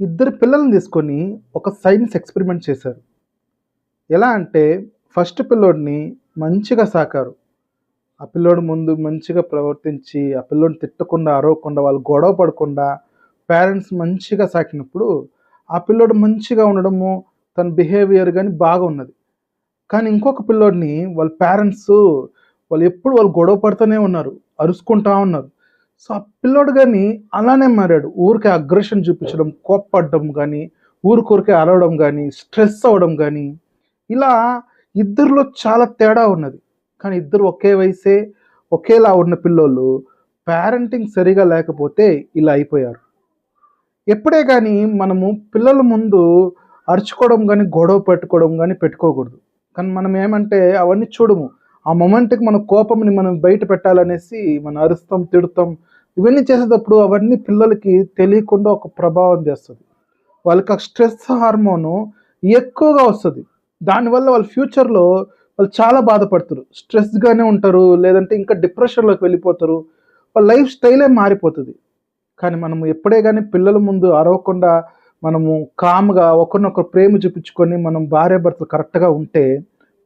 ఇద్దరు పిల్లల్ని తీసుకొని ఒక సైన్స్ ఎక్స్‌పెరిమెంట్ చేశారు. ఎలా అంటే ఫస్ట్ పిల్లోడిని మంచిగా సాకారు. ఆ పిల్లోడు ముందు మంచిగా ప్రవర్తించి, ఆ పిల్లోడిని తిట్టకుండా, అరవకుండా, వాళ్ళు గొడవ పడకుండా పేరెంట్స్ మంచిగా సాకినప్పుడు, ఆ పిల్లోడు మంచిగా ఉండడము, తన బిహేవియర్ గాని బాగున్నది. కానీ ఇంకొక పిల్లోడిని వాళ్ళ పేరెంట్స్ వాళ్ళు గొడవ పడుతూనే ఉన్నారు. అరుసుకుంటా ఉన్నారు. సో, ఆ పిల్లోడు గాని అలానే మారాడు. ఊరికే అగ్రెషన్ చూపించడం, కోప్పడడం గాని, ఊరికూరికే అరవడం గాని, స్ట్రెస్ అవ్వడం గాని, ఇలా ఇద్దరిలో చాలా తేడా ఉన్నది. కానీ ఇద్దరు ఒకే వయసే, ఒకేలా ఉన్న పిల్లోళ్ళు పేరెంటింగ్ సరిగా లేకపోతే ఇలా అయిపోయారు. ఎప్పుడే గాని మనము పిల్లల ముందు అరుచుకోవడం గాని, గొడవ పెట్టుకోవడం గాని పెట్టుకోకూడదు. కానీ మనం ఏమంటే అవన్నీ చూడము. ఆ మొమెంట్‌కి మన కోపంని మనం బయట పెట్టాలనేసి మనం అరుస్తాం, తిడతాం. ఇవన్నీ చేసేటప్పుడు అవన్నీ పిల్లలకి తెలియకుండా ఒక ప్రభావం చేస్తది. వాళ్ళకి ఆ స్ట్రెస్ హార్మోను ఎక్కువగా వస్తది. దానివల్ల వాళ్ళ ఫ్యూచర్‌లో వాళ్ళు చాలా బాధపడతారు. స్ట్రెస్‌గానే ఉంటారు. లేదంటే ఇంకా డిప్రెషన్‌లోకి వెళ్ళిపోతారు. వాళ్ళ లైఫ్ స్టైలే మారిపోతది. కానీ మనము ఎప్పుడే గాని పిల్లల ముందు అరవకుండా మనము కామ్‌గా ఒకరినొకరు ప్రేమ చూపించుకొని మనం భార్యాభర్తలు కరెక్ట్‌గా ఉంటే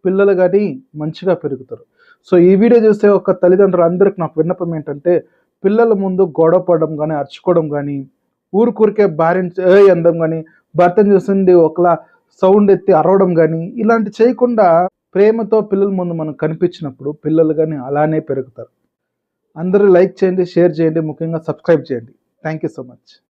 పిల్లలు గాని మంచిగా పెరుగుతారు. సో, ఈ వీడియో చూసే ఒక తల్లిదండ్రులందరికి నాకు విన్నపం ఏంటంటే పిల్లల ముందు గొడవ పడడం గాని, అరుచుకోవడం గాని, ఊరికూరికే భార్యని ఏయ్! అనడం గాని, భర్తను చూసింది ఒకలా సౌండ్ ఎత్తి అరవడం గాని, ఇలాంటివి చేయకుండా ప్రేమతో పిల్లల ముందు మనం కనిపించినప్పుడు పిల్లలు గాని అలానే పెరుగుతారు. అందరూ లైక్ చేయండి, షేర్ చేయండి, ముఖ్యంగా సబ్స్క్రైబ్ చేయండి. Thank you so much.